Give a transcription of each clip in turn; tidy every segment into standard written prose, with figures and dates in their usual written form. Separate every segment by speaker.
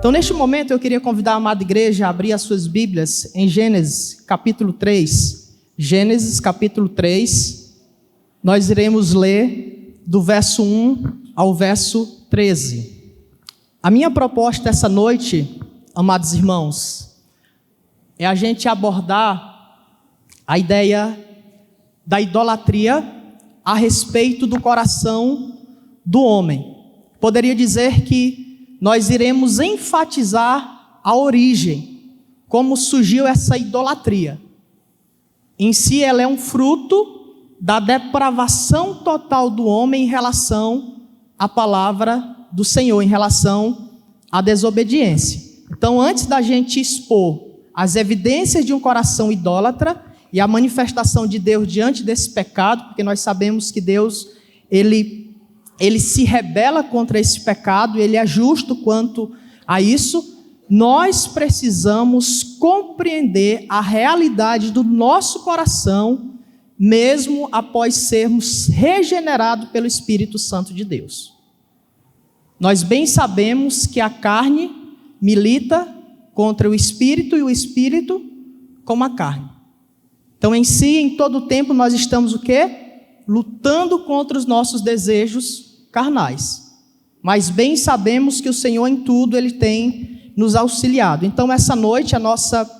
Speaker 1: Então, neste momento, eu queria convidar a amada igreja a abrir as suas Bíblias em Gênesis, capítulo 3. Gênesis, capítulo 3. Nós iremos ler do verso 1 ao verso 13. A minha proposta essa noite, amados irmãos, é a gente abordar a ideia da idolatria a respeito do coração do homem. Poderia dizer que nós iremos enfatizar a origem, como surgiu essa idolatria. Em si, ela é um fruto da depravação total do homem em relação à palavra do Senhor, em relação à desobediência. Então, antes da gente expor as evidências de um coração idólatra e a manifestação de Deus diante desse pecado, porque nós sabemos que Deus, ele se rebela contra esse pecado, ele é justo quanto a isso. Nós precisamos compreender a realidade do nosso coração, mesmo após sermos regenerados pelo Espírito Santo de Deus. Nós bem sabemos que a carne milita contra o Espírito e o Espírito com a carne. Então, em si, em todo o tempo, nós estamos o quê? Lutando contra os nossos desejos carnais. Mas bem sabemos que o Senhor em tudo, Ele tem nos auxiliado. Então, essa noite, a nossa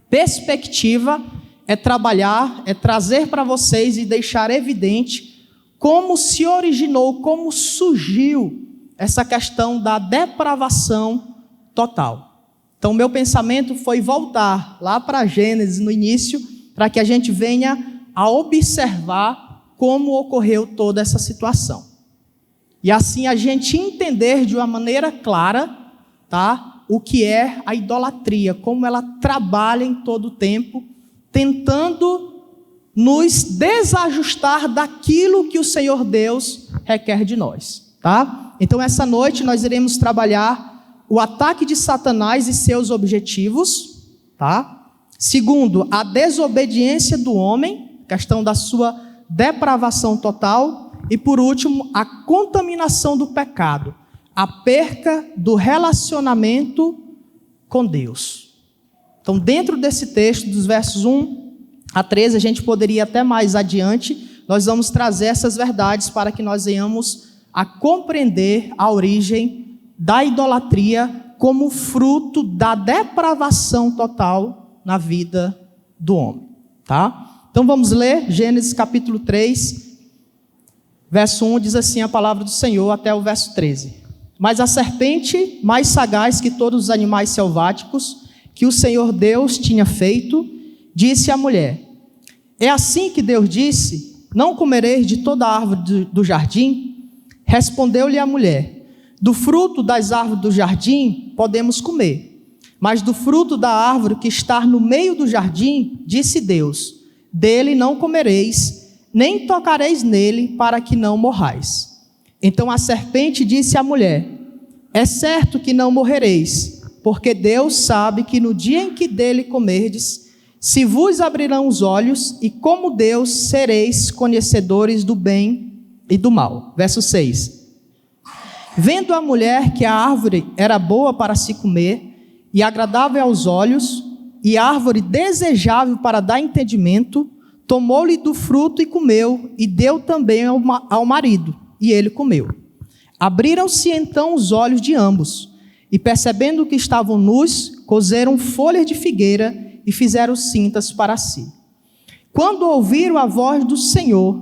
Speaker 1: perspectiva é trabalhar, é trazer para vocês e deixar evidente como se originou, como surgiu essa questão da depravação total. Então, meu pensamento foi voltar lá para Gênesis no início, para que a gente venha a observar como ocorreu toda essa situação. E assim a gente entender de uma maneira clara, tá, o que é a idolatria, como ela trabalha em todo o tempo, tentando nos desajustar daquilo que o Senhor Deus requer de nós, tá? Então, essa noite nós iremos trabalhar o ataque de Satanás e seus objetivos, tá? Segundo, a desobediência do homem, questão da sua depravação total. E por último, a contaminação do pecado, a perca do relacionamento com Deus. Então, dentro desse texto, dos versos 1 a 13, a gente poderia ir até mais adiante, nós vamos trazer essas verdades para que nós venhamos a compreender a origem da idolatria como fruto da depravação total na vida do homem, tá? Então vamos ler Gênesis capítulo 3, verso 1, diz assim a palavra do Senhor até o verso 13. Mas a serpente, mais sagaz que todos os animais selváticos que o Senhor Deus tinha feito, disse à mulher: é assim que Deus disse, não comereis de toda árvore do jardim? Respondeu-lhe a mulher: do fruto das árvores do jardim podemos comer, mas do fruto da árvore que está no meio do jardim, disse Deus, dele não comereis, nem tocareis nele, para que não morrais. Então a serpente disse à mulher: é certo que não morrereis, porque Deus sabe que no dia em que dele comerdes, se vos abrirão os olhos, e como Deus sereis conhecedores do bem e do mal. Verso 6. Vendo a mulher que a árvore era boa para se comer, e agradável aos olhos, e árvore desejável para dar entendimento, tomou-lhe do fruto e comeu, e deu também ao marido, e ele comeu. Abriram-se então os olhos de ambos, e percebendo que estavam nus, coseram folhas de figueira e fizeram cintas para si. Quando ouviram a voz do Senhor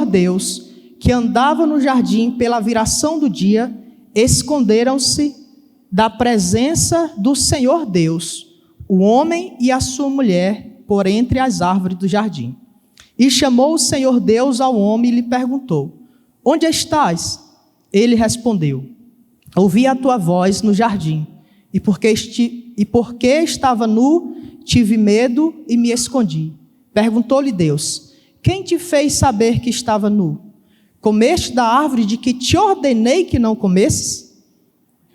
Speaker 1: Deus, que andava no jardim pela viração do dia, esconderam-se da presença do Senhor Deus, o homem e a sua mulher, por entre as árvores do jardim. E chamou o Senhor Deus ao homem e lhe perguntou: onde estás? Ele respondeu: ouvi a tua voz no jardim, e porque estava nu, tive medo e me escondi. Perguntou-lhe Deus: quem te fez saber que estava nu? Comeste da árvore de que te ordenei que não comesses?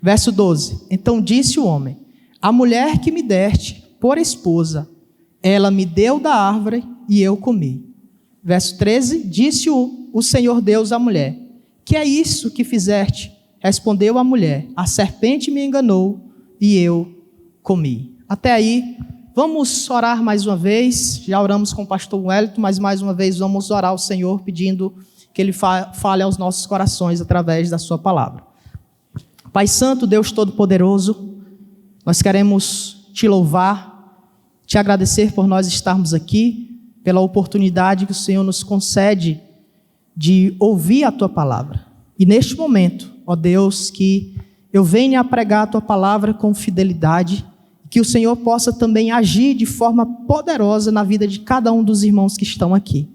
Speaker 1: Verso 12. Então disse o homem: a mulher que me deste por esposa, ela me deu da árvore e eu comi. Verso 13, disse o Senhor Deus à mulher: que é isso que fizeste? Respondeu a mulher: a serpente me enganou e eu comi. Até aí, vamos orar mais uma vez. Já oramos com o pastor Wellington, mas mais uma vez vamos orar ao Senhor, pedindo que Ele fale aos nossos corações através da sua palavra. Pai Santo, Deus Todo-Poderoso, nós queremos Te louvar, Te agradecer por nós estarmos aqui, pela oportunidade que o Senhor nos concede de ouvir a Tua palavra. E neste momento, ó Deus, que eu venha a pregar a Tua palavra com fidelidade, que o Senhor possa também agir de forma poderosa na vida de cada um dos irmãos que estão aqui,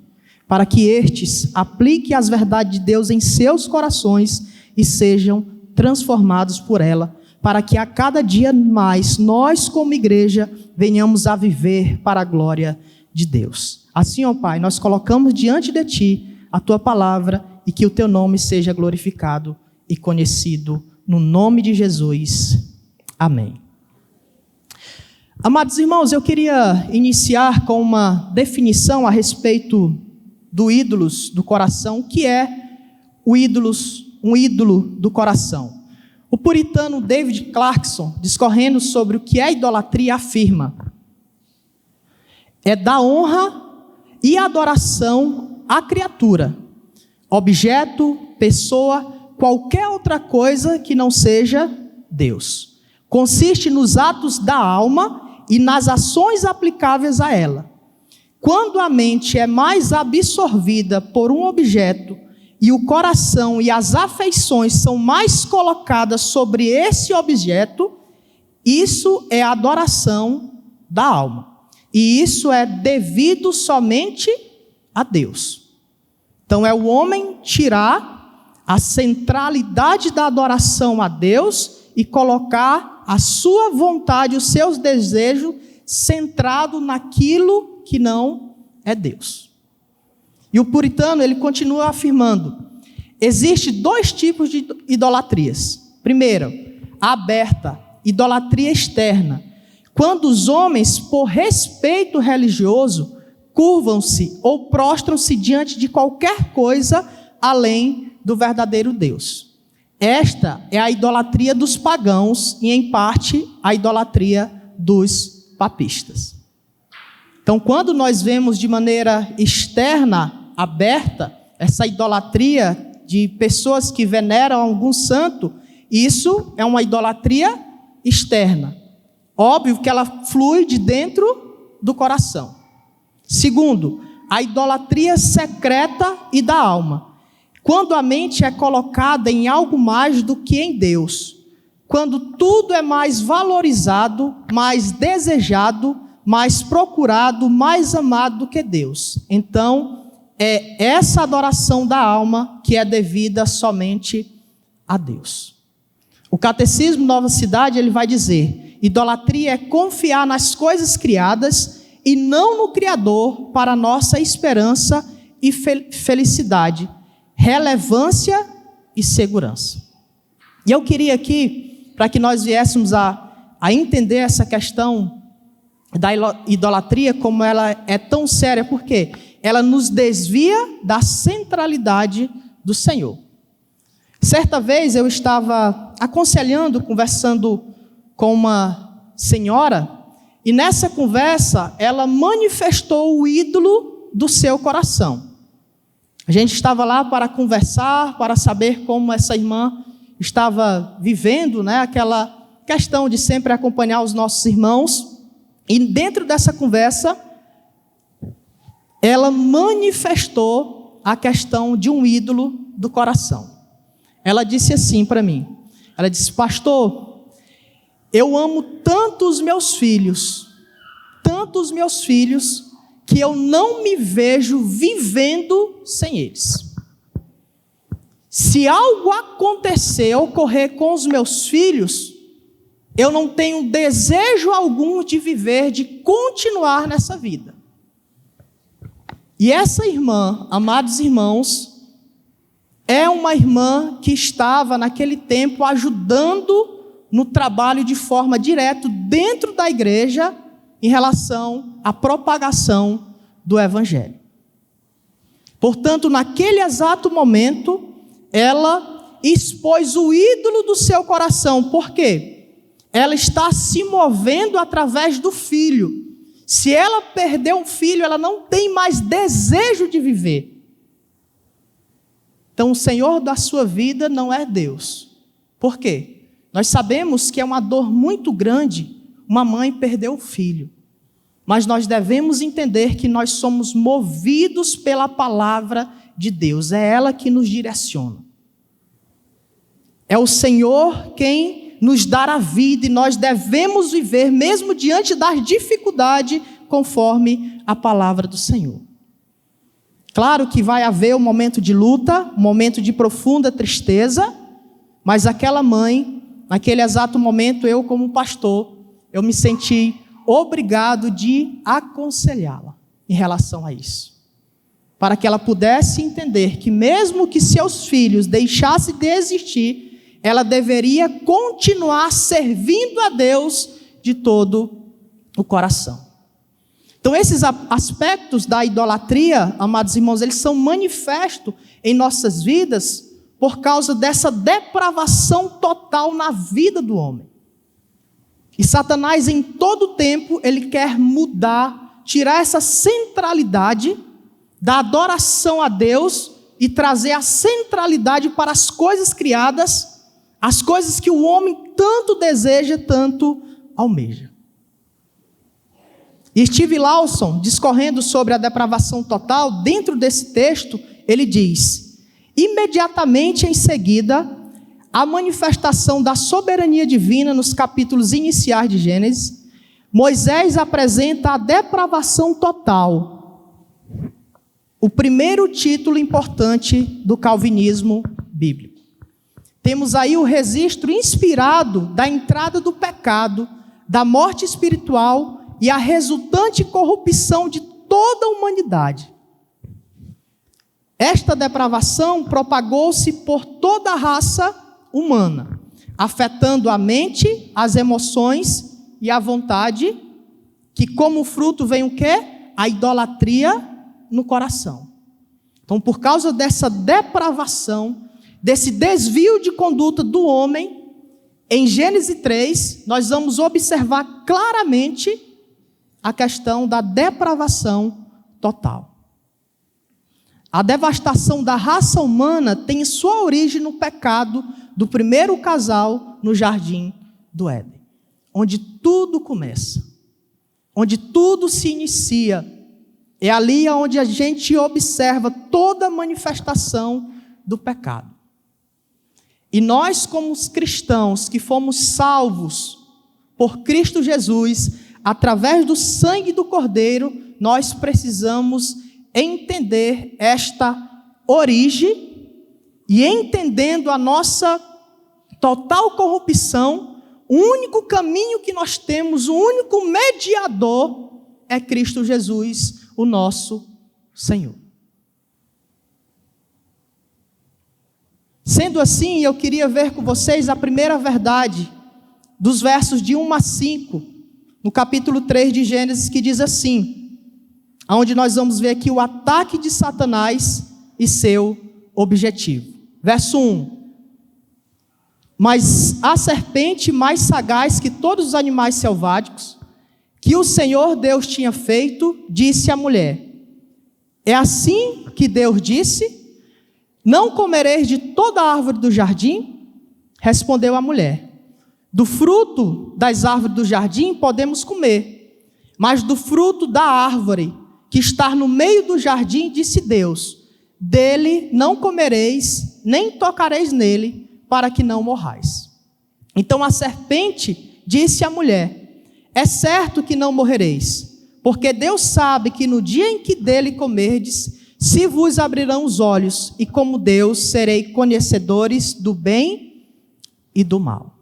Speaker 1: para que estes apliquem as verdades de Deus em seus corações e sejam transformados por ela, para que a cada dia mais nós, como igreja, venhamos a viver para a glória de Deus. Assim, ó Pai, nós colocamos diante de Ti a Tua palavra e que o Teu nome seja glorificado e conhecido, no nome de Jesus. Amém. Amados irmãos, eu queria iniciar com uma definição a respeito do ídolos do coração. O que é um ídolo do coração? O puritano David Clarkson, discorrendo sobre o que é idolatria, afirma: é dar honra e adoração à criatura, objeto, pessoa, qualquer outra coisa que não seja Deus. Consiste nos atos da alma e nas ações aplicáveis a ela. Quando a mente é mais absorvida por um objeto e o coração e as afeições são mais colocadas sobre esse objeto, isso é adoração da alma. E isso é devido somente a Deus. Então é o homem tirar a centralidade da adoração a Deus e colocar a sua vontade, os seus desejos, centrado naquilo que não é Deus. E o puritano, ele continua afirmando: existem dois tipos de idolatrias. Primeiro, a aberta, idolatria externa, quando os homens, por respeito religioso, curvam-se ou prostram-se diante de qualquer coisa além do verdadeiro Deus. Esta é a idolatria dos pagãos e, em parte, a idolatria dos papistas. Então, quando nós vemos de maneira externa, aberta, essa idolatria de pessoas que veneram algum santo, isso é uma idolatria externa. Óbvio que ela flui de dentro do coração. Segundo, a idolatria secreta e da alma. Quando a mente é colocada em algo mais do que em Deus. Quando tudo é mais valorizado, mais desejado, mais procurado, mais amado do que Deus. Então, é essa adoração da alma que é devida somente a Deus. O Catecismo Nova Cidade, ele vai dizer: idolatria é confiar nas coisas criadas e não no Criador para nossa esperança e felicidade, relevância e segurança. E eu queria aqui, para que nós viéssemos a entender essa questão da idolatria, como ela é tão séria, porque ela nos desvia da centralidade do Senhor. Certa vez eu estava aconselhando, conversando com uma senhora, e nessa conversa ela manifestou o ídolo do seu coração. A gente estava lá para conversar, para saber como essa irmã estava vivendo, né, aquela questão de sempre acompanhar os nossos irmãos. E dentro dessa conversa, ela manifestou a questão de um ídolo do coração. Ela disse assim para mim, ela disse: pastor, eu amo tanto os meus filhos, que eu não me vejo vivendo sem eles. Se algo acontecer, ocorrer com os meus filhos, eu não tenho desejo algum de viver, de continuar nessa vida. E essa irmã, amados irmãos, é uma irmã que estava naquele tempo ajudando no trabalho de forma direta dentro da igreja em relação à propagação do Evangelho. Portanto, naquele exato momento, ela expôs o ídolo do seu coração. Por quê? Ela está se movendo através do filho. Se ela perder um filho, ela não tem mais desejo de viver. Então, o Senhor da sua vida não é Deus. Por quê? Nós sabemos que é uma dor muito grande uma mãe perder o filho. Mas nós devemos entender que nós somos movidos pela palavra de Deus. É ela que nos direciona. É o Senhor quem nos dá a vida e nós devemos viver mesmo diante das dificuldades conforme a palavra do Senhor. Claro que vai haver um momento de luta, um momento de profunda tristeza, mas aquela mãe, naquele exato momento, eu como pastor, eu me senti obrigado de aconselhá-la em relação a isso. Para que ela pudesse entender que mesmo que seus filhos deixassem de existir, ela deveria continuar servindo a Deus de todo o coração. Então esses aspectos da idolatria, amados irmãos, eles são manifestos em nossas vidas por causa dessa depravação total na vida do homem. E Satanás, em todo tempo, ele quer mudar, tirar essa centralidade da adoração a Deus e trazer a centralidade para as coisas criadas, as coisas que o homem tanto deseja, tanto almeja. E Steve Lawson, discorrendo sobre a depravação total, dentro desse texto, ele diz: imediatamente em seguida, a manifestação da soberania divina nos capítulos iniciais de Gênesis, Moisés apresenta a depravação total. O primeiro título importante do calvinismo bíblico. Temos aí o registro inspirado da entrada do pecado, da morte espiritual e a resultante corrupção de toda a humanidade. Esta depravação propagou-se por toda a raça humana, afetando a mente, as emoções e a vontade, que como fruto vem o quê? A idolatria no coração. Então, por causa dessa depravação, desse desvio de conduta do homem, em Gênesis 3, nós vamos observar claramente a questão da depravação total. A devastação da raça humana tem sua origem no pecado do primeiro casal no jardim do Éden, onde tudo começa, onde tudo se inicia. É ali onde a gente observa toda a manifestação do pecado. E nós, como os cristãos que fomos salvos por Cristo Jesus, através do sangue do Cordeiro, nós precisamos entender esta origem e, entendendo a nossa total corrupção, o único caminho que nós temos, o único mediador é Cristo Jesus, o nosso Senhor. Sendo assim, eu queria ver com vocês a primeira verdade dos versos de 1 a 5, no capítulo 3 de Gênesis, que diz assim, onde nós vamos ver aqui o ataque de Satanás e seu objetivo. Verso 1. Mas a serpente, mais sagaz que todos os animais selváticos, que o Senhor Deus tinha feito, disse à mulher: é assim que Deus disse: não comereis de toda a árvore do jardim? Respondeu a mulher: do fruto das árvores do jardim podemos comer, mas do fruto da árvore que está no meio do jardim, disse Deus: dele não comereis, nem tocareis nele, para que não morrais. Então a serpente disse à mulher: é certo que não morrereis, porque Deus sabe que no dia em que dele comerdes, se vos abrirão os olhos, e como Deus serei conhecedores do bem e do mal.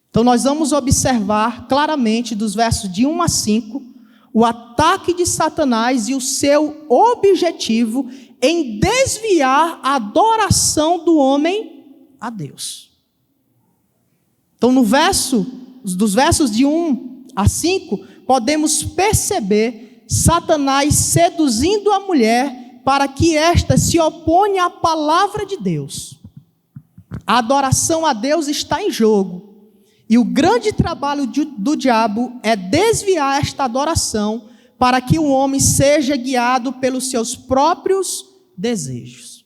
Speaker 1: Então nós vamos observar claramente dos versos de 1 a 5, o ataque de Satanás e o seu objetivo em desviar a adoração do homem a Deus. Então dos versos de 1 a 5, podemos perceber Satanás seduzindo a mulher para que esta se oponha à palavra de Deus. A adoração a Deus está em jogo. E o grande trabalho do diabo é desviar esta adoração para que o homem seja guiado pelos seus próprios desejos.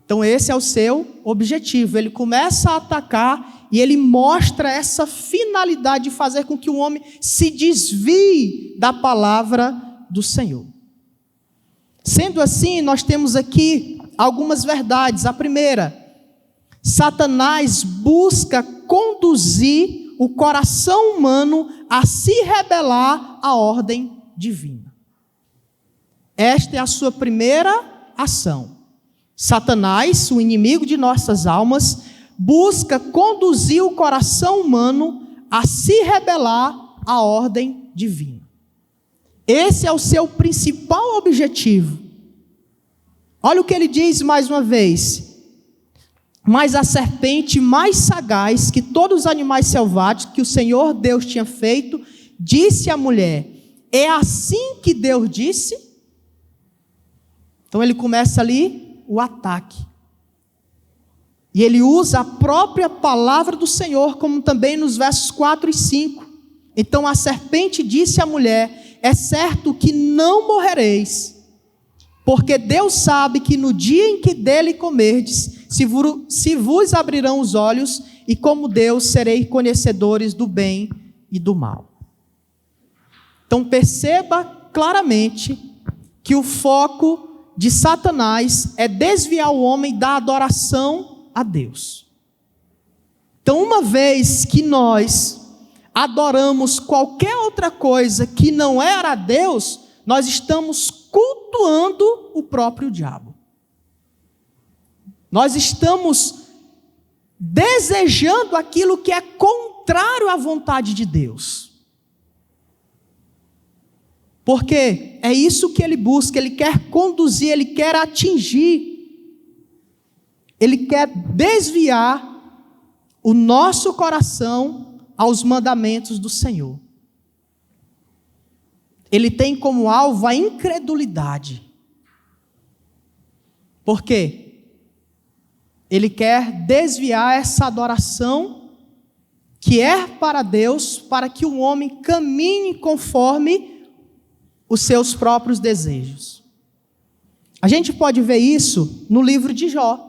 Speaker 1: Então esse é o seu objetivo. Ele começa a atacar e ele mostra essa finalidade de fazer com que o homem se desvie da palavra do Senhor. Sendo assim, nós temos aqui algumas verdades. A primeira: Satanás busca conduzir o coração humano a se rebelar à ordem divina. Esta é a sua primeira ação. Satanás, o inimigo de nossas almas, busca conduzir o coração humano a se rebelar à ordem divina. Esse é o seu principal objetivo. Olha o que ele diz mais uma vez: mas a serpente mais sagaz que todos os animais selváticos que o Senhor Deus tinha feito, disse à mulher: é assim que Deus disse? Então ele começa ali o ataque. E ele usa a própria palavra do Senhor, como também nos versos 4 e 5. Então a serpente disse à mulher: é certo que não morrereis, porque Deus sabe que no dia em que dele comerdes, se vos abrirão os olhos, e como Deus sereis conhecedores do bem e do mal. Então perceba claramente que o foco de Satanás é desviar o homem da adoração a Deus. Então, uma vez que nós adoramos qualquer outra coisa que não era Deus, nós estamos cultuando o próprio diabo. Nós estamos desejando aquilo que é contrário à vontade de Deus. Porque é isso que ele busca, ele quer conduzir, ele quer atingir, ele quer desviar o nosso coração aos mandamentos do Senhor. Ele tem como alvo a incredulidade. Por quê? Ele quer desviar essa adoração que é para Deus, para que o homem caminhe conforme os seus próprios desejos. A gente pode ver isso no livro de Jó.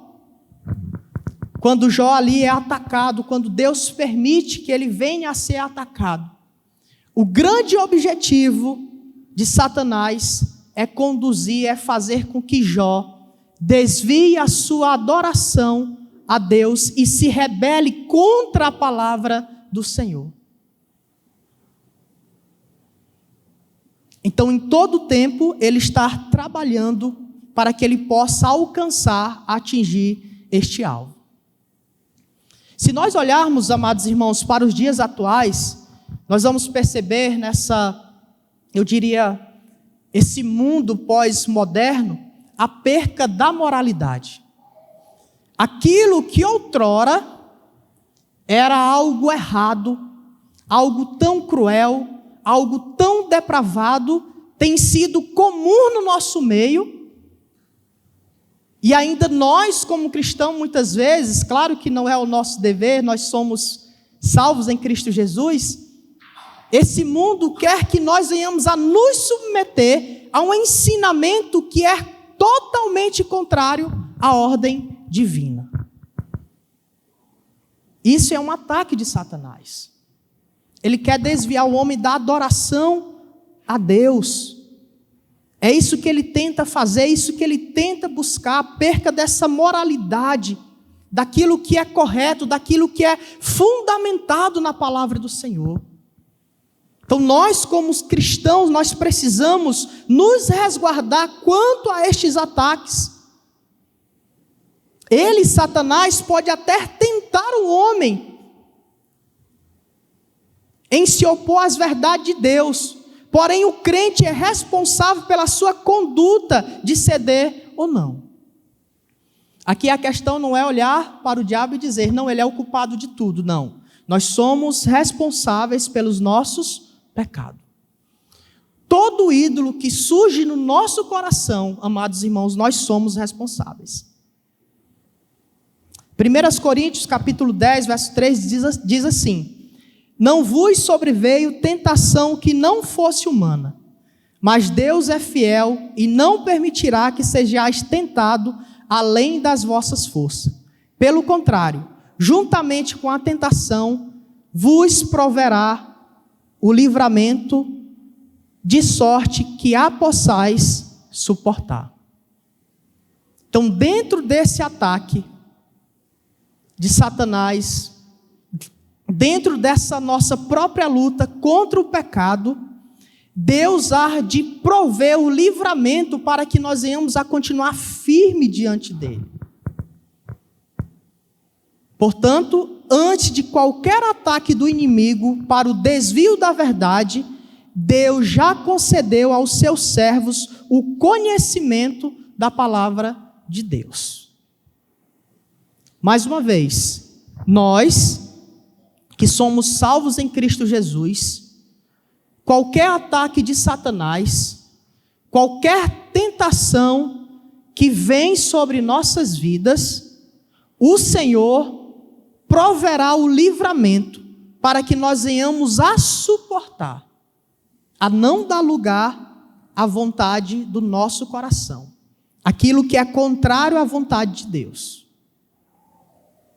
Speaker 1: Quando Jó ali é atacado, quando Deus permite que ele venha a ser atacado. O grande objetivo de Satanás é conduzir, é fazer com que Jó desvie a sua adoração a Deus e se rebele contra a palavra do Senhor. Então, em todo tempo, ele está trabalhando para que ele possa alcançar, atingir este alvo. Se nós olharmos, amados irmãos, para os dias atuais, nós vamos perceber esse mundo pós-moderno, a perca da moralidade. Aquilo que outrora era algo errado, algo tão cruel, algo tão depravado, tem sido comum no nosso meio, e ainda nós, como cristãos, muitas vezes, claro que não é o nosso dever, nós somos salvos em Cristo Jesus, esse mundo quer que nós venhamos a nos submeter a um ensinamento que é totalmente contrário à ordem divina. Isso é um ataque de Satanás. Ele quer desviar o homem da adoração a Deus. É isso que ele tenta fazer, é isso que ele tenta buscar, a perca dessa moralidade, daquilo que é correto, daquilo que é fundamentado na palavra do Senhor. Então nós, como cristãos, nós precisamos nos resguardar quanto a estes ataques. Ele, Satanás, pode até tentar o homem em se opor às verdades de Deus. Porém, o crente é responsável pela sua conduta de ceder ou não. Aqui a questão não é olhar para o diabo e dizer, não, ele é o culpado de tudo. Não. Nós somos responsáveis pelos nossos pecados. Todo ídolo que surge no nosso coração, amados irmãos, nós somos responsáveis. 1 Coríntios capítulo 10, verso 3 diz assim: não vos sobreveio tentação que não fosse humana, mas Deus é fiel e não permitirá que sejais tentado além das vossas forças. Pelo contrário, juntamente com a tentação, vos proverá o livramento, de sorte que a possais suportar. Então, dentro desse ataque de Satanás, dentro dessa nossa própria luta contra o pecado, Deus há de prover o livramento para que nós venhamos a continuar firme diante dele. Portanto, antes de qualquer ataque do inimigo para o desvio da verdade, Deus já concedeu aos seus servos o conhecimento da palavra de Deus. Mais uma vez, nós que somos salvos em Cristo Jesus, qualquer ataque de Satanás, qualquer tentação que vem sobre nossas vidas, o Senhor proverá o livramento para que nós venhamos a suportar, a não dar lugar à vontade do nosso coração, aquilo que é contrário à vontade de Deus.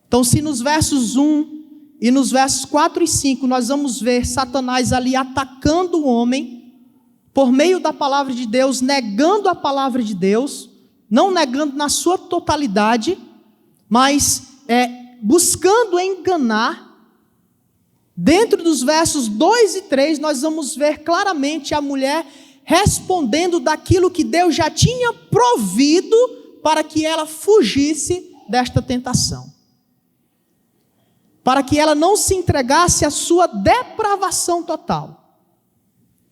Speaker 1: Então, se nos versos 1 e nos versos 4 e 5 nós vamos ver Satanás ali atacando o homem, por meio da palavra de Deus, negando a palavra de Deus, não negando na sua totalidade, mas buscando enganar. Dentro dos versos 2 e 3 nós vamos ver claramente a mulher respondendo daquilo que Deus já tinha provido para que ela fugisse desta tentação, para que ela não se entregasse à sua depravação total.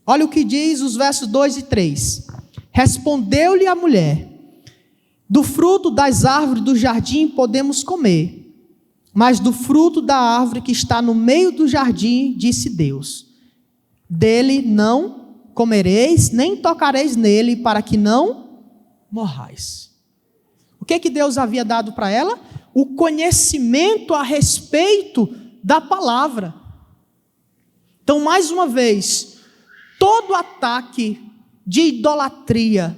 Speaker 1: Olha o que diz os versos 2 e 3. Respondeu-lhe a mulher: do fruto das árvores do jardim podemos comer, mas do fruto da árvore que está no meio do jardim, disse Deus: dele não comereis, nem tocareis nele, para que não morrais. O que Deus havia dado para ela? O conhecimento a respeito da palavra. Então, mais uma vez, todo ataque de idolatria,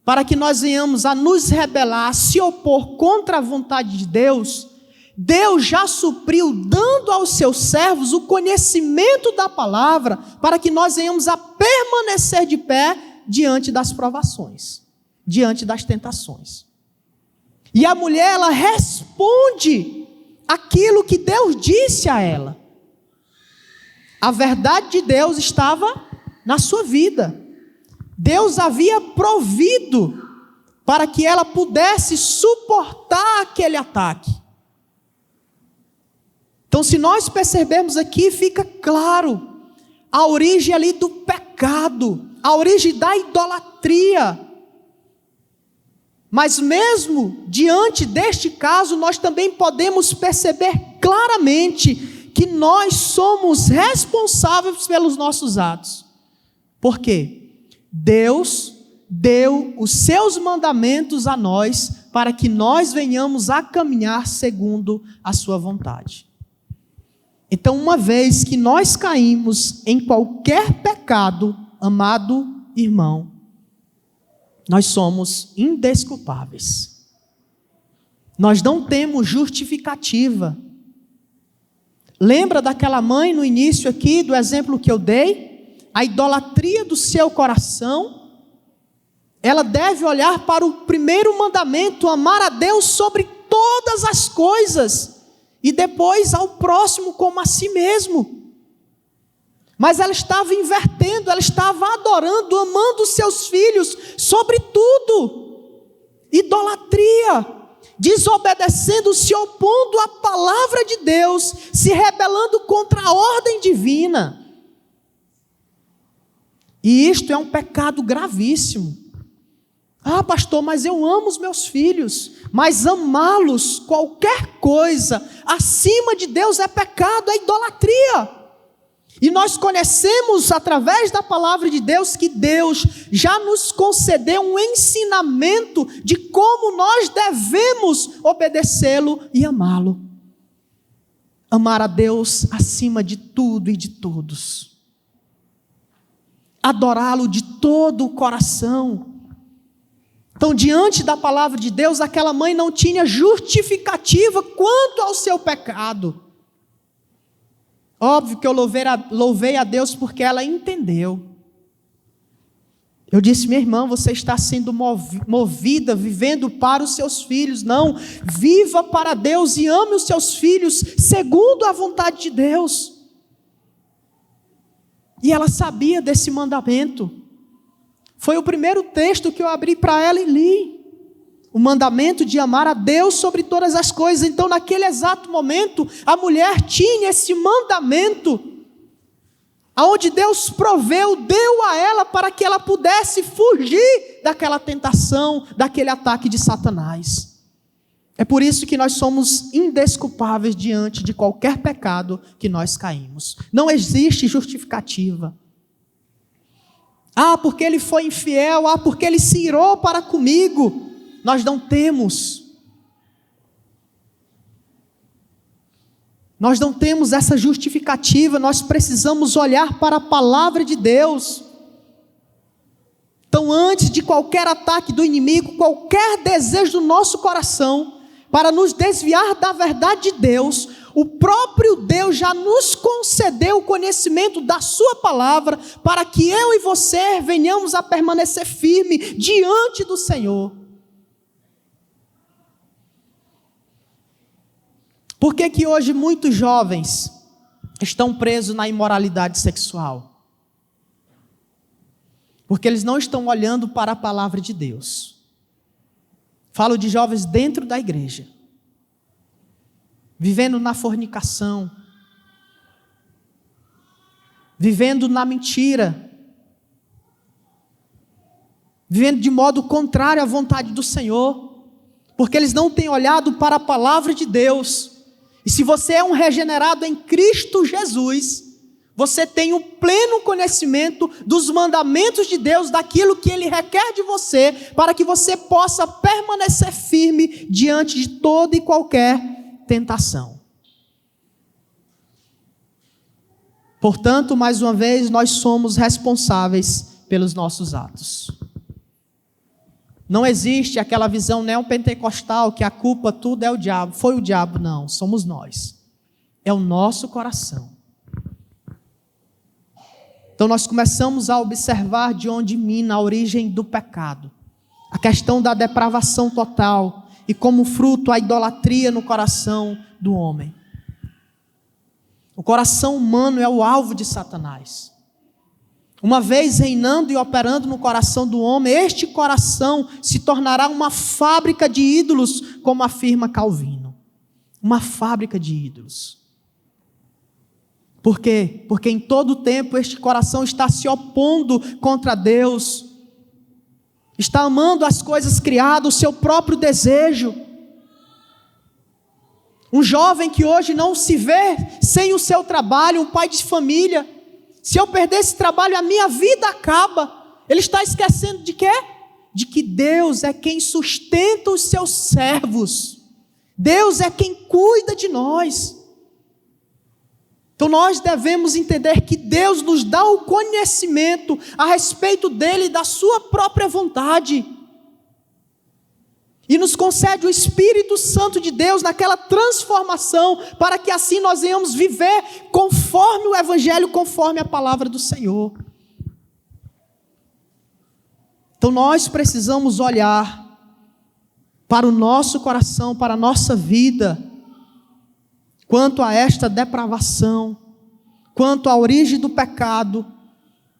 Speaker 1: para que nós venhamos a nos rebelar, a se opor contra a vontade de Deus, Deus já supriu, dando aos seus servos o conhecimento da palavra, para que nós venhamos a permanecer de pé diante das provações, diante das tentações. E a mulher, ela responde aquilo que Deus disse a ela. A verdade de Deus estava na sua vida. Deus havia provido para que ela pudesse suportar aquele ataque. Então, se nós percebermos aqui, fica claro a origem ali do pecado, a origem da idolatria. Mas mesmo diante deste caso, nós também podemos perceber claramente que nós somos responsáveis pelos nossos atos. Por quê? Deus deu os seus mandamentos a nós para que nós venhamos a caminhar segundo a sua vontade. Então, uma vez que nós caímos em qualquer pecado, amado irmão, nós somos indesculpáveis. Nós não temos justificativa. Lembra daquela mãe no início aqui, do exemplo que eu dei? A idolatria do seu coração, ela deve olhar para o primeiro mandamento, amar a Deus sobre todas as coisas, e depois ao próximo como a si mesmo. Mas ela estava invertendo, ela estava adorando, amando os seus filhos sobre tudo. Idolatria, desobedecendo, se opondo à palavra de Deus, se rebelando contra a ordem divina. E isto é um pecado gravíssimo. Ah, pastor, mas eu amo os meus filhos. Mas amá-los, qualquer coisa acima de Deus, é pecado, é idolatria. E nós conhecemos através da palavra de Deus que Deus já nos concedeu um ensinamento de como nós devemos obedecê-lo e amá-lo. Amar a Deus acima de tudo e de todos. Adorá-lo de todo o coração. Então, diante da palavra de Deus, aquela mãe não tinha justificativa quanto ao seu pecado. Óbvio que eu louvei a Deus porque ela entendeu. Eu disse, minha irmã, você está sendo movida, vivendo para os seus filhos. Não, viva para Deus e ame os seus filhos segundo a vontade de Deus. E ela sabia desse mandamento. Foi o primeiro texto que eu abri para ela e li. O mandamento de amar a Deus sobre todas as coisas. Então, naquele exato momento, a mulher tinha esse mandamento, aonde Deus proveu, deu a ela para que ela pudesse fugir daquela tentação, daquele ataque de Satanás. É por isso que nós somos indesculpáveis diante de qualquer pecado que nós caímos. Não existe justificativa. Ah, porque ele foi infiel, ah, porque ele se irou para comigo. Nós não temos. Nós não temos essa justificativa, nós precisamos olhar para a palavra de Deus. Então, antes de qualquer ataque do inimigo, qualquer desejo do nosso coração, para nos desviar da verdade de Deus, o próprio Deus já nos concedeu o conhecimento da sua palavra, para que eu e você venhamos a permanecer firme diante do Senhor. Por que que hoje muitos jovens estão presos na imoralidade sexual? Porque eles não estão olhando para a palavra de Deus. Falo de jovens dentro da igreja, vivendo na fornicação, vivendo na mentira, vivendo de modo contrário à vontade do Senhor, porque eles não têm olhado para a palavra de Deus. E se você é um regenerado em Cristo Jesus, você tem o pleno conhecimento dos mandamentos de Deus, daquilo que Ele requer de você, para que você possa permanecer firme diante de toda e qualquer tentação. Portanto, mais uma vez, nós somos responsáveis pelos nossos atos. Não existe aquela visão neopentecostal que a culpa tudo é o diabo. Foi o diabo, não, somos nós. É o nosso coração. Então nós começamos a observar de onde mina a origem do pecado. A questão da depravação total e como fruto a idolatria no coração do homem. O coração humano é o alvo de Satanás. Uma vez reinando e operando no coração do homem, este coração se tornará uma fábrica de ídolos, como afirma Calvino. Uma fábrica de ídolos. Por quê? Porque em todo tempo este coração está se opondo contra Deus. Está amando as coisas criadas, o seu próprio desejo. Um jovem que hoje não se vê sem o seu trabalho, um pai de família. Se eu perder esse trabalho, a minha vida acaba. Ele está esquecendo de quê? De que Deus é quem sustenta os seus servos. Deus é quem cuida de nós. Então nós devemos entender que Deus nos dá o conhecimento a respeito dele e da sua própria vontade. E nos concede o Espírito Santo de Deus naquela transformação, para que assim nós venhamos viver conforme o Evangelho, conforme a palavra do Senhor. Então nós precisamos olhar para o nosso coração, para a nossa vida, quanto a esta depravação, quanto à origem do pecado,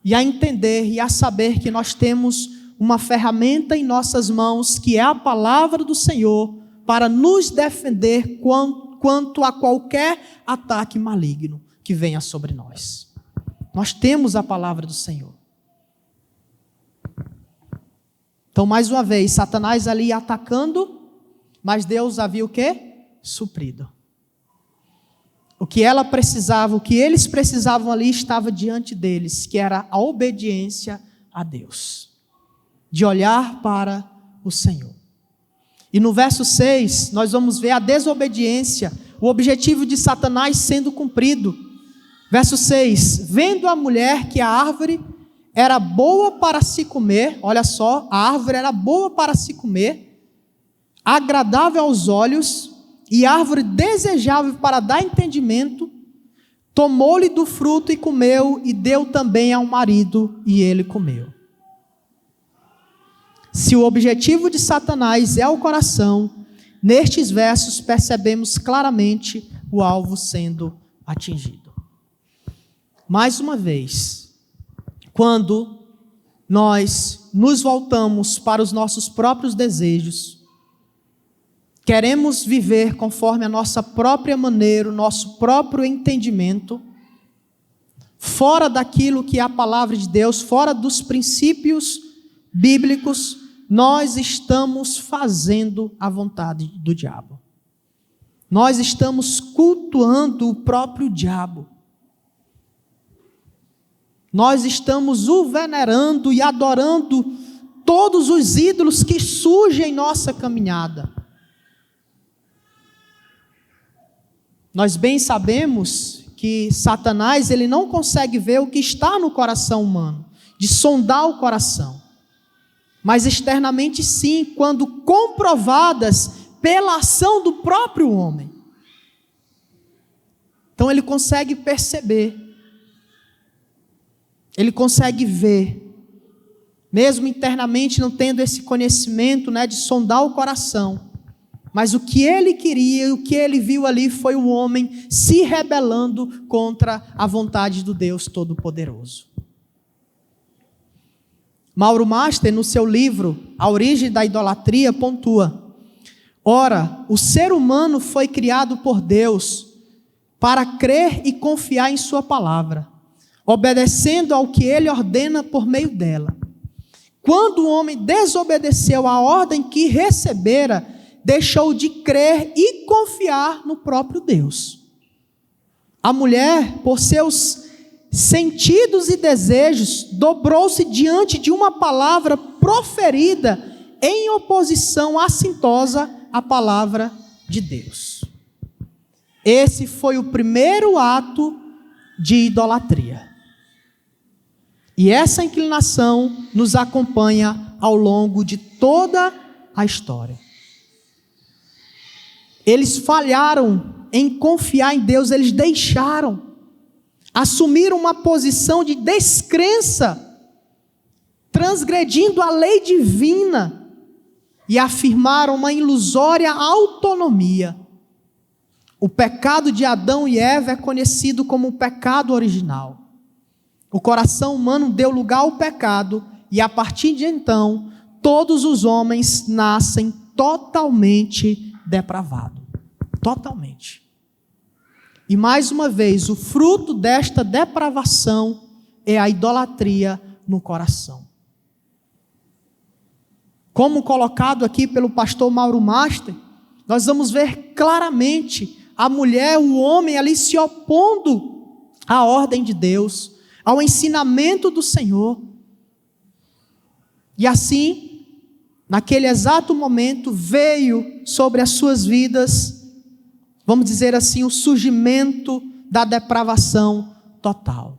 Speaker 1: e a entender e a saber que nós temos uma ferramenta em nossas mãos, que é a palavra do Senhor, para nos defender quanto a qualquer ataque maligno que venha sobre nós. Nós temos a palavra do Senhor. Então, mais uma vez, Satanás ali atacando, mas Deus havia o quê? Suprido. O que ela precisava, o que eles precisavam ali estava diante deles, que era a obediência a Deus, de olhar para o Senhor. E no verso 6, nós vamos ver a desobediência, o objetivo de Satanás sendo cumprido. Verso 6, vendo a mulher que a árvore era boa para se comer, olha só, a árvore era boa para se comer, agradável aos olhos, e árvore desejável para dar entendimento, tomou-lhe do fruto e comeu, e deu também ao marido, e ele comeu. Se o objetivo de Satanás é o coração, nestes versos percebemos claramente o alvo sendo atingido. Mais uma vez, quando nós nos voltamos para os nossos próprios desejos, queremos viver conforme a nossa própria maneira, o nosso próprio entendimento, fora daquilo que é a palavra de Deus, fora dos princípios bíblicos, nós estamos fazendo a vontade do diabo. Nós estamos cultuando o próprio diabo. Nós estamos o venerando e adorando todos os ídolos que surgem em nossa caminhada. Nós bem sabemos que Satanás ele não consegue ver o que está no coração humano, de sondar o coração. Mas externamente sim, quando comprovadas pela ação do próprio homem. Então ele consegue perceber, ele consegue ver, mesmo internamente não tendo esse conhecimento, de sondar o coração. Mas o que ele queria, o que ele viu ali foi o homem se rebelando contra a vontade do Deus Todo-Poderoso. Mauro Master, no seu livro A Origem da Idolatria, pontua: ora, o ser humano foi criado por Deus para crer e confiar em sua palavra, obedecendo ao que ele ordena por meio dela. Quando o homem desobedeceu à ordem que recebera, deixou de crer e confiar no próprio Deus. A mulher, por seus sentidos e desejos, dobrou-se diante de uma palavra proferida em oposição assintosa à palavra de Deus. Esse foi o primeiro ato de idolatria. E essa inclinação nos acompanha ao longo de toda a história. Eles falharam em confiar em Deus, eles assumiram uma posição de descrença, transgredindo a lei divina, e afirmaram uma ilusória autonomia. O pecado de Adão e Eva é conhecido como o pecado original. O coração humano deu lugar ao pecado, e a partir de então, todos os homens nascem totalmente depravados. Totalmente. E mais uma vez, o fruto desta depravação é a idolatria no coração. Como colocado aqui pelo pastor Mauro Master, nós vamos ver claramente a mulher, o homem ali se opondo à ordem de Deus, ao ensinamento do Senhor. E assim, naquele exato momento, veio sobre as suas vidas, vamos dizer assim, o surgimento da depravação total.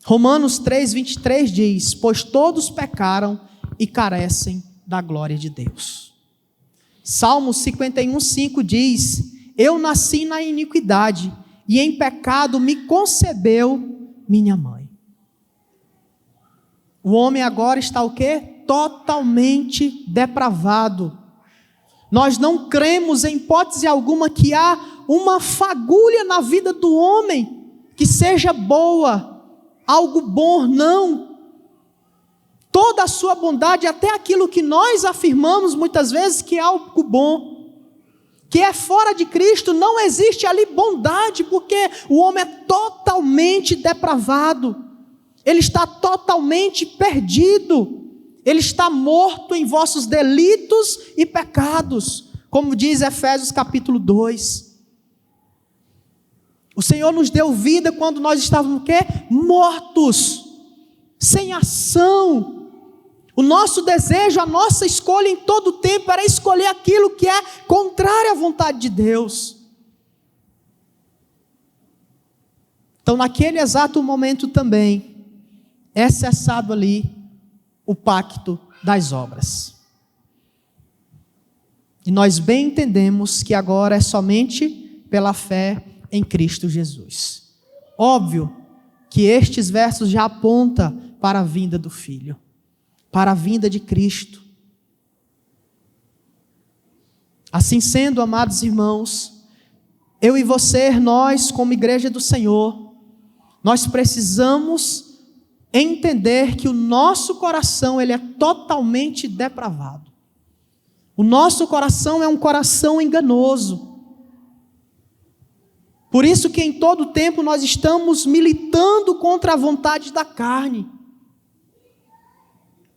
Speaker 1: Romanos 3:23 diz: pois todos pecaram e carecem da glória de Deus. Salmos 51:5 diz: eu nasci na iniquidade, e em pecado me concebeu minha mãe. O homem agora está o quê? Totalmente depravado. Nós não cremos em hipótese alguma que há uma fagulha na vida do homem que seja boa, algo bom, não. Toda a sua bondade, até aquilo que nós afirmamos muitas vezes que é algo bom, que é fora de Cristo, não existe ali bondade, porque o homem é totalmente depravado, ele está totalmente perdido. Ele está morto em vossos delitos e pecados, como diz Efésios capítulo 2. O Senhor nos deu vida quando nós estávamos o quê? Mortos, sem ação. O nosso desejo, a nossa escolha em todo o tempo era escolher aquilo que é contrário à vontade de Deus. Então, naquele exato momento também, é cessado ali o pacto das obras. E nós bem entendemos que agora é somente pela fé em Cristo Jesus. Óbvio que estes versos já apontam para a vinda do Filho, para a vinda de Cristo. Assim sendo, amados irmãos, eu e você, nós como igreja do Senhor, nós precisamos entender que o nosso coração ele é totalmente depravado. O nosso coração é um coração enganoso. Por isso que em todo tempo nós estamos militando contra a vontade da carne.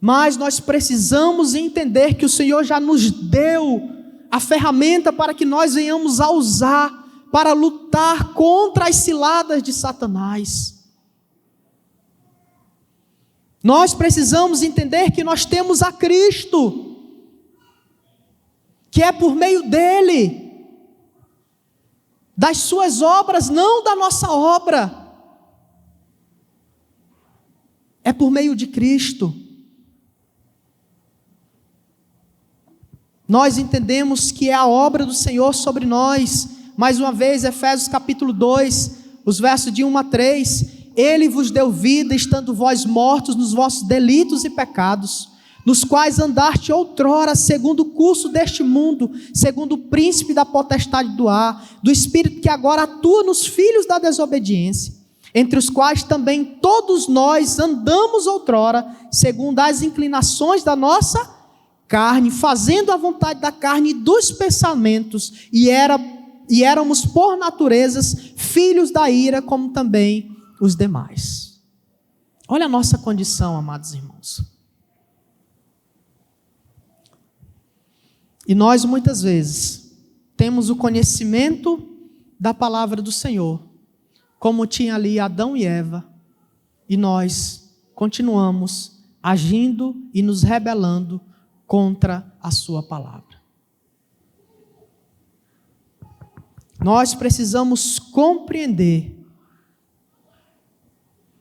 Speaker 1: Mas nós precisamos entender que o Senhor já nos deu a ferramenta para que nós venhamos a usar para lutar contra as ciladas de Satanás. Nós precisamos entender que nós temos a Cristo, que é por meio dele, das suas obras, não da nossa obra. É por meio de Cristo. Nós entendemos que é a obra do Senhor sobre nós. Mais uma vez, Efésios capítulo 2, os versos de 1 a 3. Ele vos deu vida, estando vós mortos nos vossos delitos e pecados, nos quais andaste outrora, segundo o curso deste mundo, segundo o príncipe da potestade do ar, do espírito que agora atua nos filhos da desobediência, entre os quais também todos nós andamos outrora, segundo as inclinações da nossa carne, fazendo a vontade da carne e dos pensamentos, e éramos por naturezas filhos da ira, como também os demais. Olha a nossa condição, amados irmãos. E nós muitas vezes temos o conhecimento da palavra do Senhor, como tinha ali Adão e Eva, e nós continuamos agindo e nos rebelando contra a sua palavra. Nós precisamos compreender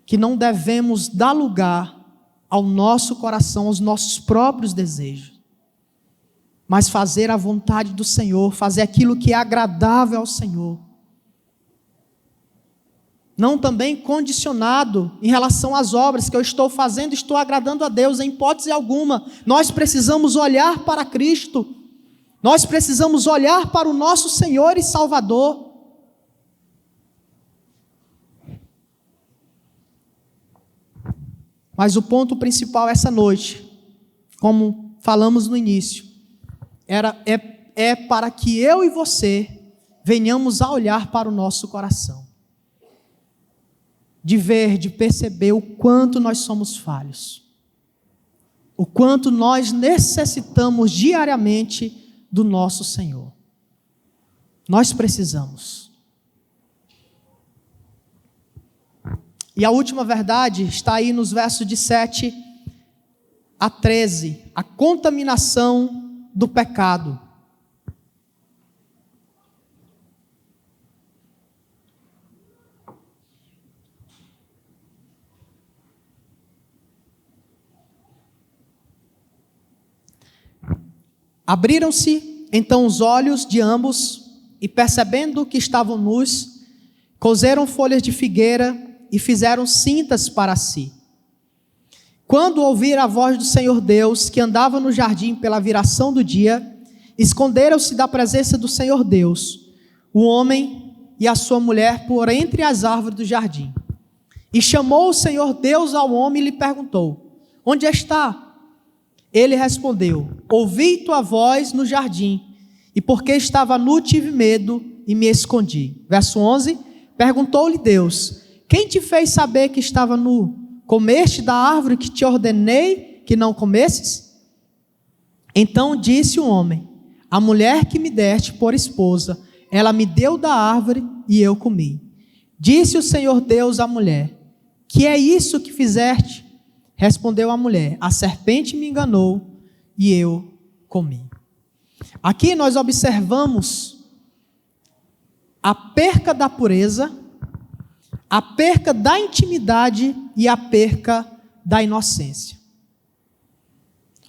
Speaker 1: que não devemos dar lugar ao nosso coração, aos nossos próprios desejos, mas fazer a vontade do Senhor, fazer aquilo que é agradável ao Senhor. Não também condicionado em relação às obras que eu estou fazendo, estou agradando a Deus, em hipótese alguma. Nós precisamos olhar para Cristo, nós precisamos olhar para o nosso Senhor e Salvador. Mas o ponto principal essa noite, como falamos no início, é para que eu e você venhamos a olhar para o nosso coração, de ver, de perceber o quanto nós somos falhos, o quanto nós necessitamos diariamente do nosso Senhor. Nós precisamos. E a última verdade está aí nos versos de 7 a 13, a contaminação do pecado. Abriram-se então os olhos de ambos, e percebendo que estavam nus, coseram folhas de figueira e fizeram cintas para si. Quando ouviram a voz do Senhor Deus, que andava no jardim pela viração do dia, esconderam-se da presença do Senhor Deus, o homem e a sua mulher, por entre as árvores do jardim. E chamou o Senhor Deus ao homem e lhe perguntou: onde está? Ele respondeu: ouvi tua voz no jardim, e porque estava nu tive medo e me escondi. Verso 11, perguntou-lhe Deus: quem te fez saber que estava nu? Comeste da árvore que te ordenei que não comesses? Então disse o homem: a mulher que me deste por esposa, ela me deu da árvore e eu comi. Disse o Senhor Deus à mulher: que é isso que fizeste? Respondeu a mulher: a serpente me enganou e eu comi. Aqui nós observamos a perca da pureza, a perca da intimidade e a perca da inocência.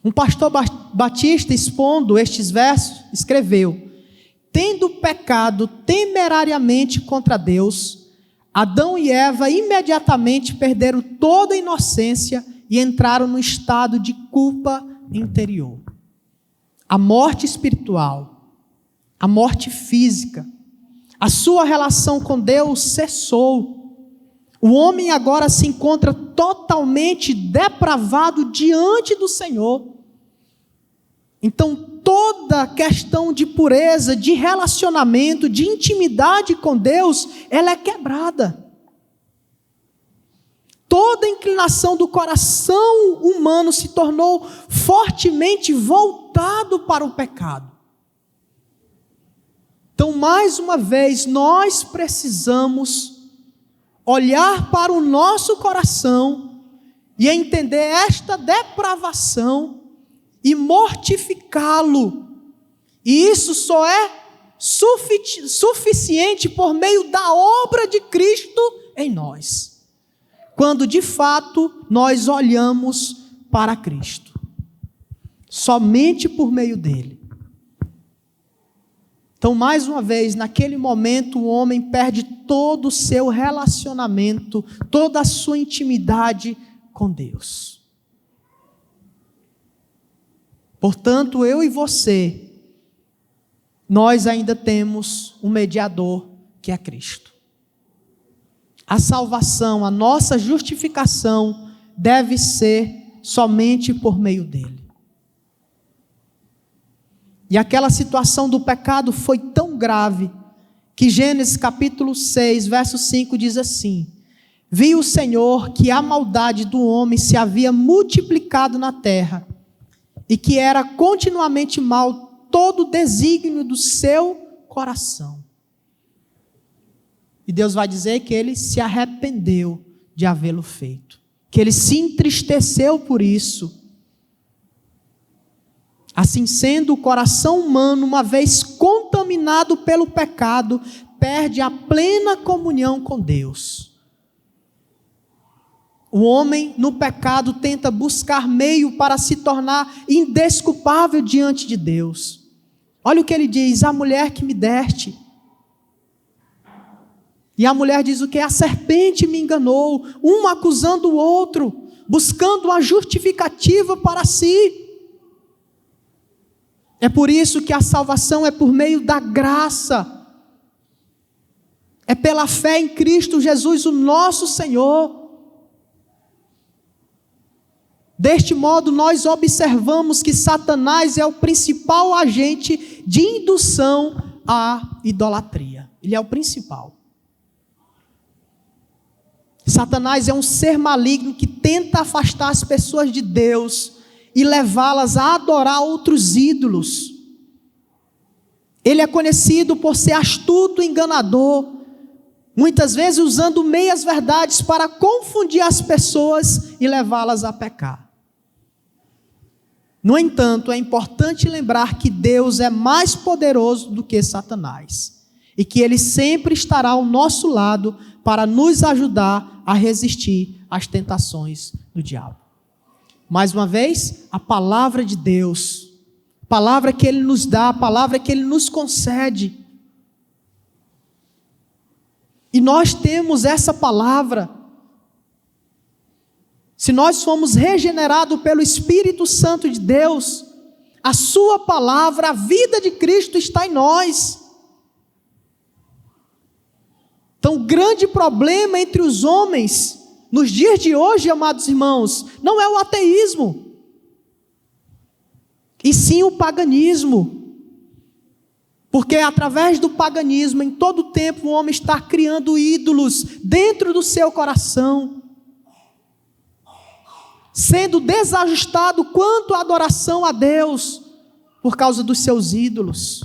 Speaker 1: Um pastor batista, expondo estes versos, escreveu: tendo pecado temerariamente contra Deus, Adão e Eva imediatamente perderam toda a inocência e entraram no estado de culpa interior. A morte espiritual, a morte física, a sua relação com Deus cessou. O homem agora se encontra totalmente depravado diante do Senhor. Então, toda questão de pureza, de relacionamento, de intimidade com Deus, ela é quebrada. Toda a inclinação do coração humano se tornou fortemente voltado para o pecado. Então, mais uma vez, nós precisamos olhar para o nosso coração e entender esta depravação e mortificá-lo. E isso só é suficiente por meio da obra de Cristo em nós. Quando de fato nós olhamos para Cristo. Somente por meio dele. Então, mais uma vez, naquele momento o homem perde todo o seu relacionamento, toda a sua intimidade com Deus. Portanto, eu e você, nós ainda temos um mediador que é Cristo. A salvação, a nossa justificação deve ser somente por meio dele. E aquela situação do pecado foi tão grave que Gênesis capítulo 6, verso 5 diz assim: viu o Senhor que a maldade do homem se havia multiplicado na terra e que era continuamente mal todo o desígnio do seu coração. E Deus vai dizer que ele se arrependeu de havê-lo feito, que ele se entristeceu por isso. Assim sendo, o coração humano, uma vez contaminado pelo pecado, perde a plena comunhão com Deus. O homem, no pecado, tenta buscar meio para se tornar indesculpável diante de Deus. Olha o que ele diz: a mulher que me deste. E a mulher diz o que? A serpente me enganou, um acusando o outro, buscando uma justificativa para si. É por isso que a salvação é por meio da graça. É pela fé em Cristo Jesus, o nosso Senhor. Deste modo, nós observamos que Satanás é o principal agente de indução à idolatria. Ele é o principal. Satanás é um ser maligno que tenta afastar as pessoas de Deus e levá-las a adorar outros ídolos. Ele é conhecido por ser astuto e enganador, muitas vezes usando meias verdades para confundir as pessoas e levá-las a pecar. No entanto, é importante lembrar que Deus é mais poderoso do que Satanás e que Ele sempre estará ao nosso lado para nos ajudar a resistir às tentações do diabo. Mais uma vez, a palavra de Deus, a palavra que Ele nos dá, a palavra que Ele nos concede. E nós temos essa palavra. Se nós fomos regenerados pelo Espírito Santo de Deus, a sua palavra, a vida de Cristo está em nós. Então, o grande problema entre os homens, nos dias de hoje, amados irmãos, não é o ateísmo, e sim o paganismo. Porque através do paganismo, em todo tempo, o homem está criando ídolos dentro do seu coração, sendo desajustado quanto à adoração a Deus, por causa dos seus ídolos,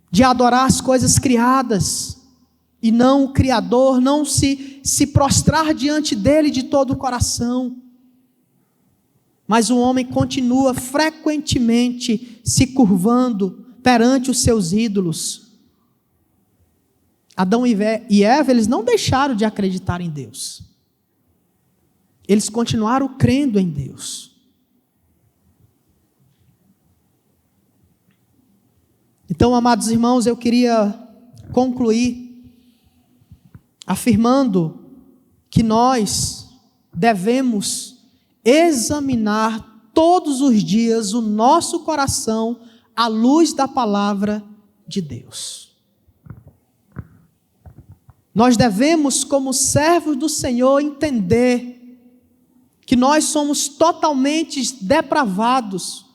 Speaker 1: de adorar as coisas criadas. e não o Criador, não se prostrar diante dele de todo o coração. Mas o homem continua frequentemente se curvando perante os seus ídolos. Adão e Eva, eles não deixaram de acreditar em Deus. Eles continuaram crendo em Deus. Então, amados irmãos, eu queria concluir afirmando que nós devemos examinar todos os dias o nosso coração à luz da palavra de Deus. Nós devemos, como servos do Senhor, entender que nós somos totalmente depravados,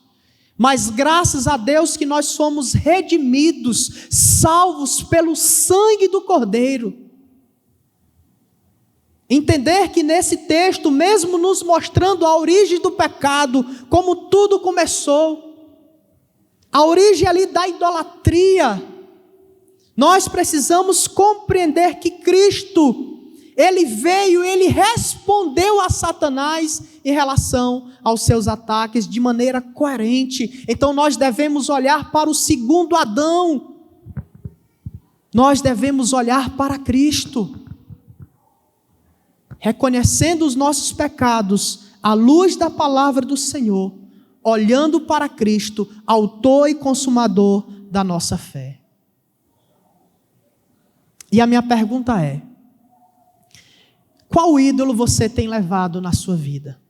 Speaker 1: mas graças a Deus que nós somos redimidos, salvos pelo sangue do Cordeiro. Entender que nesse texto, mesmo nos mostrando a origem do pecado, como tudo começou, a origem ali da idolatria, nós precisamos compreender que Cristo, Ele veio, Ele respondeu a Satanás em relação aos seus ataques de maneira coerente. Então nós devemos olhar para o segundo Adão, nós devemos olhar para Cristo, reconhecendo os nossos pecados à luz da palavra do Senhor, olhando para Cristo, autor e consumador da nossa fé. E a minha pergunta é: qual ídolo você tem levado na sua vida?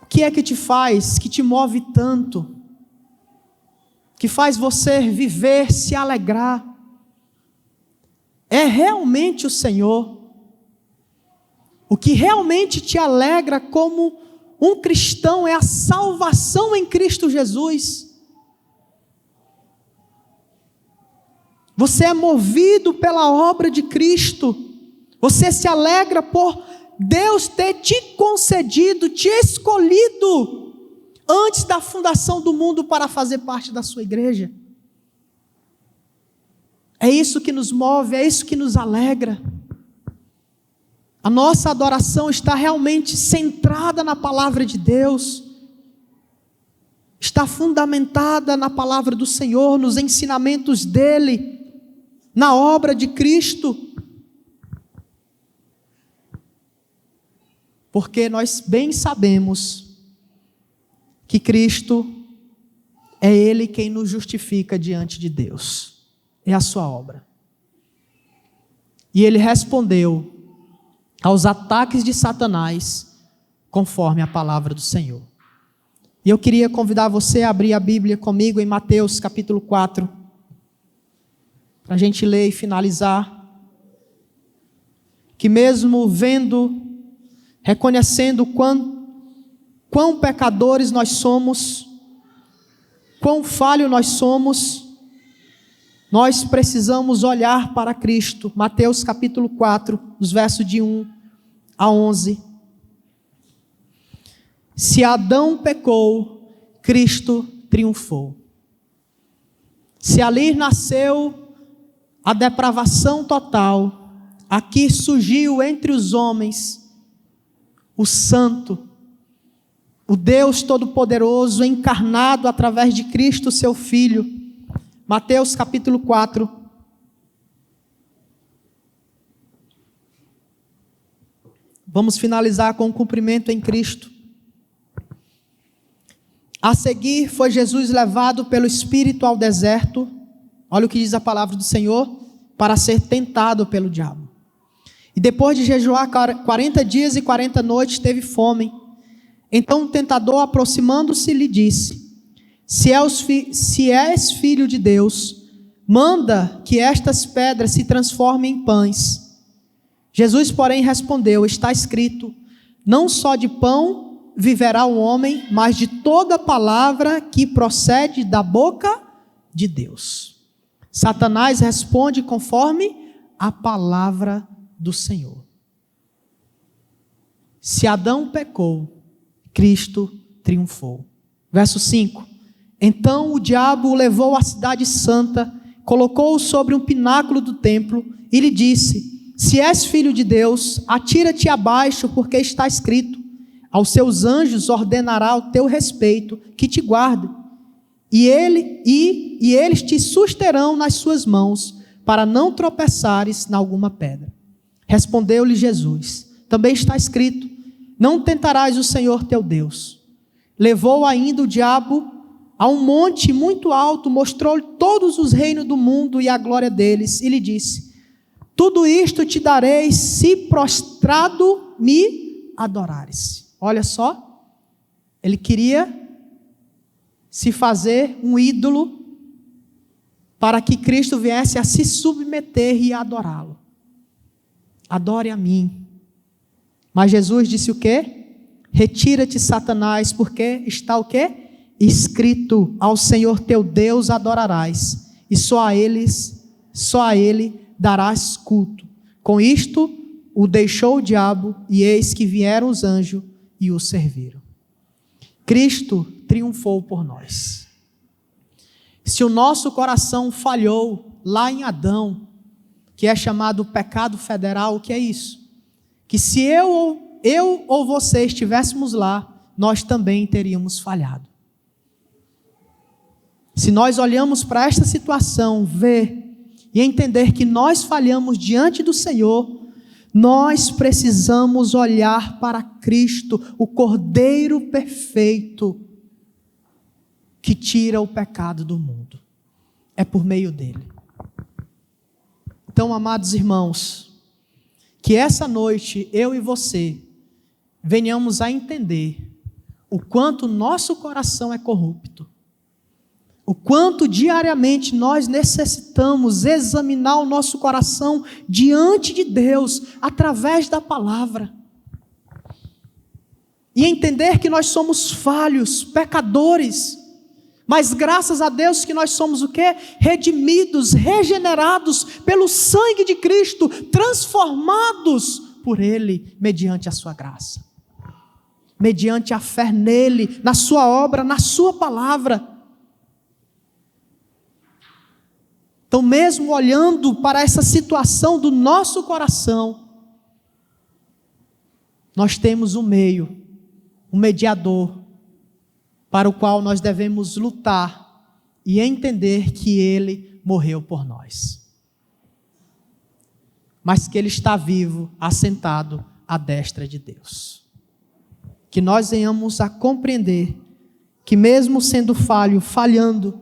Speaker 1: O que é que te faz, que te move tanto, que faz você viver, se alegrar? É realmente o Senhor? O que realmente te alegra como um cristão é a salvação em Cristo Jesus. Você é movido pela obra de Cristo. Você se alegra por Deus ter te concedido, te escolhido antes da fundação do mundo para fazer parte da sua igreja. É isso que nos move, é isso que nos alegra. A nossa adoração está realmente centrada na palavra de Deus, está fundamentada na palavra do Senhor, nos ensinamentos dEle, na obra de Cristo. Porque nós bem sabemos que Cristo é Ele quem nos justifica diante de Deus. É a sua obra. E Ele respondeu aos ataques de Satanás conforme a palavra do Senhor. E eu queria convidar você a abrir a Bíblia comigo em Mateus capítulo 4, para a gente ler e finalizar. Que mesmo vendo, reconhecendo quão pecadores nós somos, quão falho nós somos, nós precisamos olhar para Cristo. Mateus capítulo 4, os versos de 1 a 11. Se Adão pecou, Cristo triunfou. Se ali nasceu a depravação total, aqui surgiu entre os homens o Santo, o Deus Todo-Poderoso encarnado através de Cristo, seu Filho. Mateus capítulo 4. Vamos finalizar com o cumprimento em Cristo. A seguir foi Jesus levado pelo Espírito ao deserto. Olha o que diz a palavra do Senhor: para ser tentado pelo diabo. E depois de jejuar 40 dias e 40 noites, teve fome. Então o tentador, aproximando-se, lhe disse: se és filho de Deus, manda que estas pedras se transformem em pães. Jesus, porém, respondeu: está escrito, não só de pão viverá o homem, mas de toda palavra que procede da boca de Deus. Satanás responde conforme a palavra do Senhor. Se Adão pecou, Cristo triunfou. Verso 5. Então o diabo o levou à cidade santa, colocou-o sobre um pináculo do templo e lhe disse: se és filho de Deus, atira-te abaixo, porque está escrito: aos seus anjos ordenará o teu respeito, que te guardem, e eles te susterão nas suas mãos, para não tropeçares em alguma pedra. Respondeu-lhe Jesus: também está escrito: não tentarás o Senhor teu Deus. Levou ainda o diabo a um monte muito alto, mostrou-lhe todos os reinos do mundo e a glória deles, e lhe disse: tudo isto te darei, se prostrado me adorares. Olha só, ele queria se fazer um ídolo para que Cristo viesse a se submeter e adorá-lo. Adore a mim. Mas Jesus disse o quê? Retira-te, Satanás, porque está o quê? Escrito: ao Senhor teu Deus adorarás, e só a ele darás culto. Com isto o deixou o diabo, e eis que vieram os anjos e o serviram. Cristo triunfou por nós. Se o nosso coração falhou lá em Adão, que é chamado pecado federal, o que é isso? Que se eu ou você estivéssemos lá, nós também teríamos falhado. Se nós olhamos para esta situação, ver e entender que nós falhamos diante do Senhor, nós precisamos olhar para Cristo, o Cordeiro perfeito, que tira o pecado do mundo. É por meio dele. Então, amados irmãos, que essa noite eu e você venhamos a entender o quanto nosso coração é corrupto, o quanto diariamente nós necessitamos examinar o nosso coração diante de Deus, através da palavra. E entender que nós somos falhos, pecadores, mas graças a Deus que nós somos o quê? Redimidos, regenerados pelo sangue de Cristo, transformados por Ele, mediante a sua graça. Mediante a fé nele, na sua obra, na sua palavra. Então, mesmo olhando para essa situação do nosso coração, nós temos um meio, um mediador, para o qual nós devemos lutar e entender que Ele morreu por nós. Mas que Ele está vivo, assentado à destra de Deus. Que nós venhamos a compreender que mesmo sendo falhando,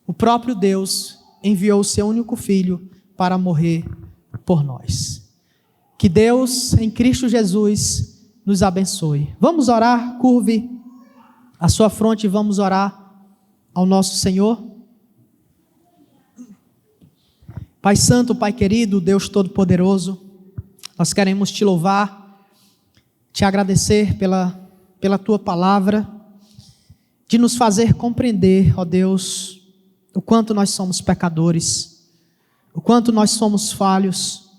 Speaker 1: o próprio Deus enviou o seu único Filho para morrer por nós. Que Deus, em Cristo Jesus, nos abençoe. Vamos orar, curve a sua fronte e vamos orar ao nosso Senhor. Pai Santo, Pai querido, Deus Todo-Poderoso, nós queremos te louvar, te agradecer pela tua palavra, de nos fazer compreender, ó Deus, o quanto nós somos pecadores, o quanto nós somos falhos,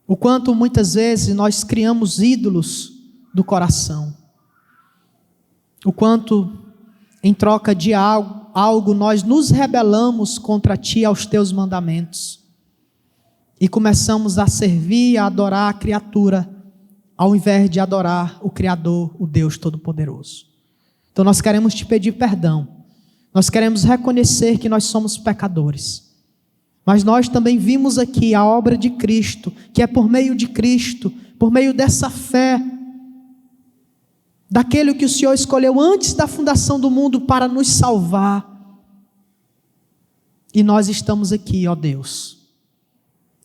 Speaker 1: o quanto muitas vezes nós criamos ídolos do coração, o quanto em troca de algo nós nos rebelamos contra Ti, aos Teus mandamentos, e começamos a servir, a adorar a criatura, ao invés de adorar o Criador, o Deus Todo-Poderoso. Então nós queremos Te pedir perdão. Nós queremos reconhecer que nós somos pecadores, mas nós também vimos aqui a obra de Cristo, que é por meio de Cristo, por meio dessa fé, daquele que o Senhor escolheu antes da fundação do mundo para nos salvar. E nós estamos aqui, ó Deus,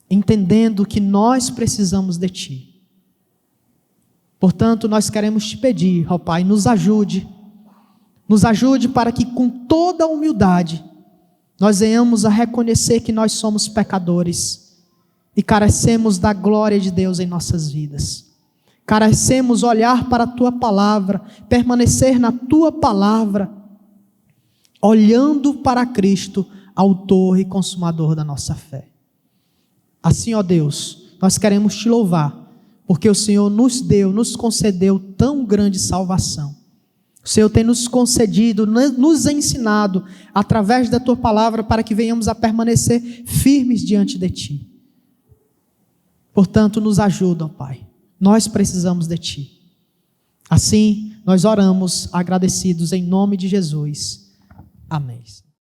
Speaker 1: entendendo que nós precisamos de Ti. Portanto, nós queremos Te pedir, ó Pai, nos ajude para que com toda a humildade nós venhamos a reconhecer que nós somos pecadores e carecemos da glória de Deus em nossas vidas. Carecemos olhar para a Tua palavra, permanecer na Tua palavra, olhando para Cristo, autor e consumador da nossa fé. Assim, ó Deus, nós queremos Te louvar, porque o Senhor nos concedeu tão grande salvação. O Senhor tem nos concedido, nos ensinado, através da Tua palavra, para que venhamos a permanecer firmes diante de Ti. Portanto, nos ajuda, ó Pai. Nós precisamos de Ti. Assim, nós oramos agradecidos em nome de Jesus. Amém.